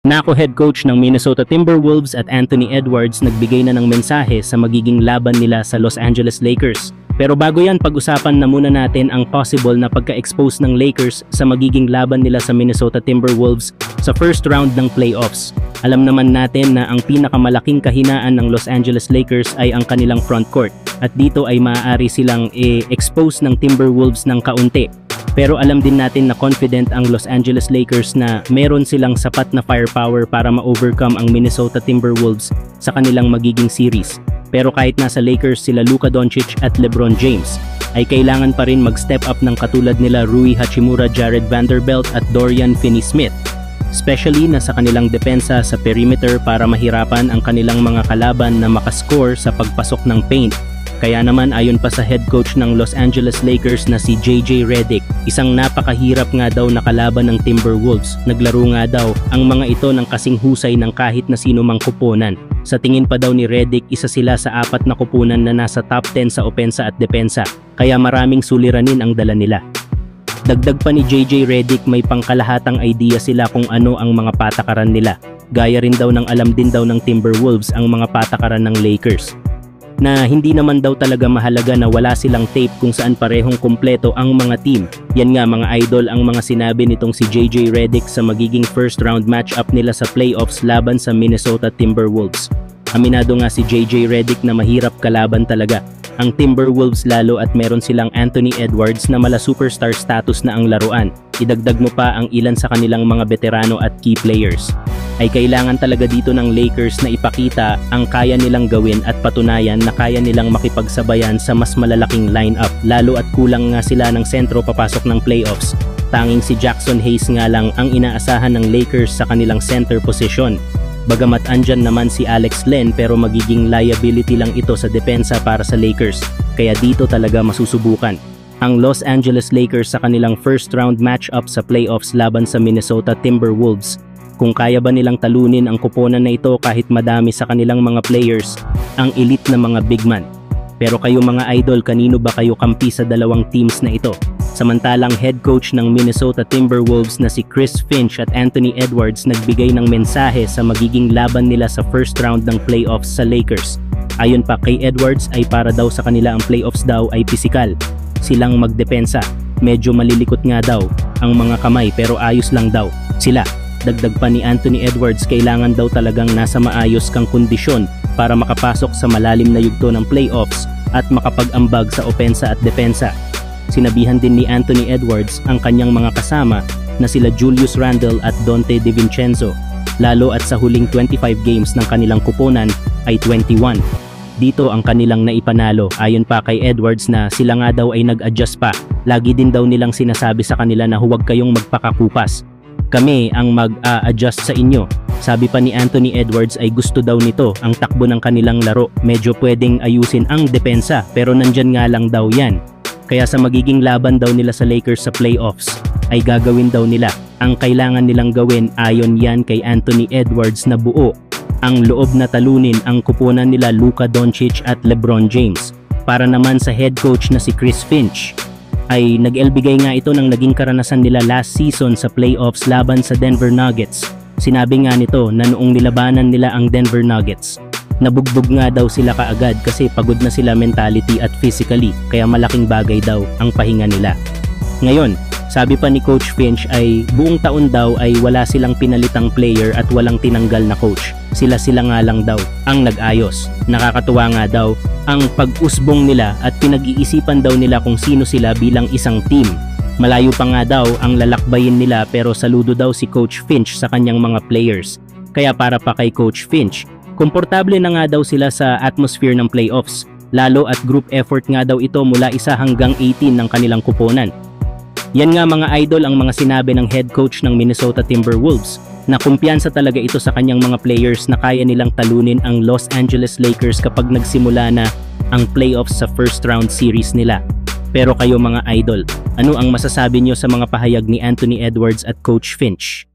Nako head coach ng Minnesota Timberwolves at Anthony Edwards nagbigay na ng mensahe sa magiging laban nila sa Los Angeles Lakers. Pero bago yan, pag-usapan na muna natin ang possible na pagka-expose ng Lakers sa magiging laban nila sa Minnesota Timberwolves sa first round ng playoffs. Alam naman natin na ang pinakamalaking kahinaan ng Los Angeles Lakers ay ang kanilang front court. At dito ay maaari silang expose ng Timberwolves ng kaunti. Pero alam din natin na confident ang Los Angeles Lakers na meron silang sapat na firepower para ma-overcome ang Minnesota Timberwolves sa kanilang magiging series. Pero kahit nasa Lakers sila Luka Doncic at LeBron James, ay kailangan pa rin mag-step up ng katulad nila Rui Hachimura, Jared Vanderbilt at Dorian Finney-Smith. Especially na sa kanilang depensa sa perimeter para mahirapan ang kanilang mga kalaban na makascore sa pagpasok ng paint. Kaya naman ayon pa sa head coach ng Los Angeles Lakers na si JJ Redick, isang napakahirap nga daw na kalaban ng Timberwolves. Naglaro nga daw ang mga ito ng kasing husay ng kahit na sino mang kuponan. Sa tingin pa daw ni Redick, isa sila sa 4 na kuponan na nasa top 10 sa opensa at depensa, kaya maraming suliranin ang dala nila. Dagdag pa ni JJ Redick, may pangkalahatang idea sila kung ano ang mga patakaran nila. Gaya rin daw ng alam din daw ng Timberwolves ang mga patakaran ng Lakers. Na hindi naman daw talaga mahalaga na wala silang tape kung saan parehong kumpleto ang mga team. Yan nga mga idol ang mga sinabi nitong si JJ Redick sa magiging first round matchup nila sa playoffs laban sa Minnesota Timberwolves. Aminado nga si JJ Redick na mahirap kalaban talaga ang Timberwolves lalo at meron silang Anthony Edwards na mala superstar status na ang laruan. Idagdag mo pa ang ilan sa kanilang mga veterano at key players. Ay kailangan talaga dito ng Lakers na ipakita ang kaya nilang gawin at patunayan na kaya nilang makipagsabayan sa mas malalaking lineup, lalo at kulang nga sila ng sentro papasok ng playoffs. Tanging si Jackson Hayes nga lang ang inaasahan ng Lakers sa kanilang center position. Bagamat andyan naman si Alex Len, pero magiging liability lang ito sa depensa para sa Lakers, kaya dito talaga masusubukan ang Los Angeles Lakers sa kanilang first round matchup sa playoffs laban sa Minnesota Timberwolves. Kung kaya ba nilang talunin ang kuponan na ito kahit madami sa kanilang mga players ang elite na mga big man. Pero kayo mga idol, kanino ba kayo kampi sa dalawang teams na ito? Samantalang head coach ng Minnesota Timberwolves na si Chris Finch at Anthony Edwards nagbigay ng mensahe sa magiging laban nila sa first round ng playoffs sa Lakers. Ayon pa kay Edwards ay para daw sa kanila ang playoffs daw ay pisikal. Silang magdepensa. Medyo malilikot nga daw ang mga kamay pero ayos lang daw sila. Dagdag pa ni Anthony Edwards, kailangan daw talagang nasa maayos kang kondisyon para makapasok sa malalim na yugto ng playoffs at makapag-ambag sa opensa at depensa. Sinabihan din ni Anthony Edwards ang kanyang mga kasama na sila Julius Randle at Donte DiVincenzo, lalo at sa huling 25 games ng kanilang kuponan ay 21. Dito ang kanilang naipanalo. Ayon pa kay Edwards na sila nga daw ay nag-adjust pa. Lagi din daw nilang sinasabi sa kanila na huwag kayong magpakakupas. Kami ang mag-a-adjust sa inyo. Sabi pa ni Anthony Edwards ay gusto daw nito ang takbo ng kanilang laro. Medyo pwedeng ayusin ang depensa pero nandyan nga lang daw yan. Kaya sa magiging laban daw nila sa Lakers sa playoffs ay gagawin daw nila ang kailangan nilang gawin. Ayon yan kay Anthony Edwards na buo ang loob na talunin ang kuponan nila Luka Doncic at LeBron James. Para naman sa head coach na si Chris Finch, ay nag-elbigay nga ito ng naging karanasan nila last season sa playoffs laban sa Denver Nuggets. Sinabi nga nito na noong nilabanan nila ang Denver Nuggets, nabugbog nga daw sila kaagad kasi pagod na sila mentality at physically, kaya malaking bagay daw ang pahinga nila. Ngayon, sabi pa ni Coach Finch ay buong taon daw ay wala silang pinalitang player at walang tinanggal na coach. Sila nga lang daw ang nag-ayos. Nakakatuwa nga daw ang pag-usbong nila at pinag-iisipan daw nila kung sino sila bilang isang team. Malayo pa nga daw ang lalakbayin nila pero saludo daw si Coach Finch sa kanyang mga players. Kaya para pa kay Coach Finch, komportable na nga daw sila sa atmosphere ng playoffs. Lalo at group effort nga daw ito mula 1 hanggang 18 ng kanilang kuponan. Yan nga mga idol ang mga sinabi ng head coach ng Minnesota Timberwolves na kumpiyansa talaga ito sa kanyang mga players na kaya nilang talunin ang Los Angeles Lakers kapag nagsimula na ang playoffs sa first round series nila. Pero kayo mga idol, ano ang masasabi nyo sa mga pahayag ni Anthony Edwards at Coach Finch?